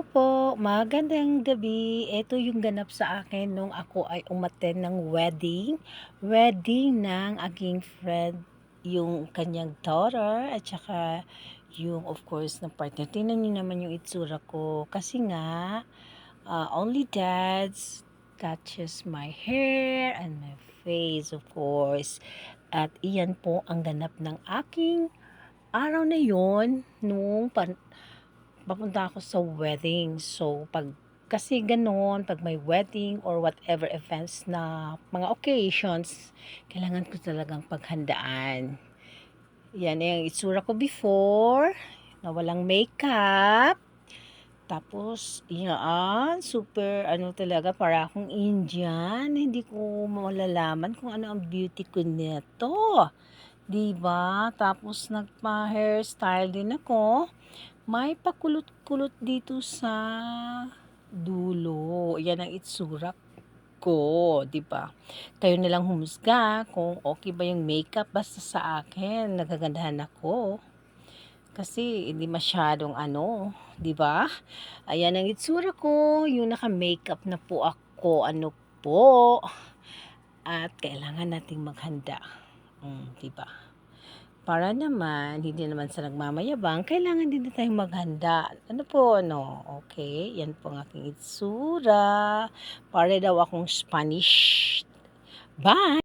Hello po, magandang gabi. Ito yung ganap sa akin nung ako ay umattend ng wedding. Wedding ng aking friend, yung kanyang daughter at saka yung of course na partner. Tingnan niyo naman yung itsura ko kasi nga only dads touches my hair and my face of course. At iyan po ang ganap ng aking araw na yon nung papunta ako sa wedding. So, kasi ganoon, pag may wedding or whatever events na mga occasions, kailangan ko talagang paghandaan. Yan yung itsura ko before, na walang makeup. Tapos, yan, super, talaga, para akong Indian. Hindi ko malalaman kung ano ang beauty ko nito. Diba? Tapos, nagpa-hairstyle din ako. May pakulot-kulot dito sa dulo. Yan ang itsura ko, 'di ba? Kayo na lang humusga kung okay ba yung makeup. Basta sa akin, nagagandahan ako. Kasi hindi masyadong 'di ba? Ayan ang itsura ko, yung naka-makeup na po ako, po. At kailangan nating maghanda. 'Di ba? Para naman, hindi naman sa nagmamayabang, kailangan din na tayong maghanda. Ano po, no? Okay, yan po ang aking itsura. Para daw akong Spanish. Bye!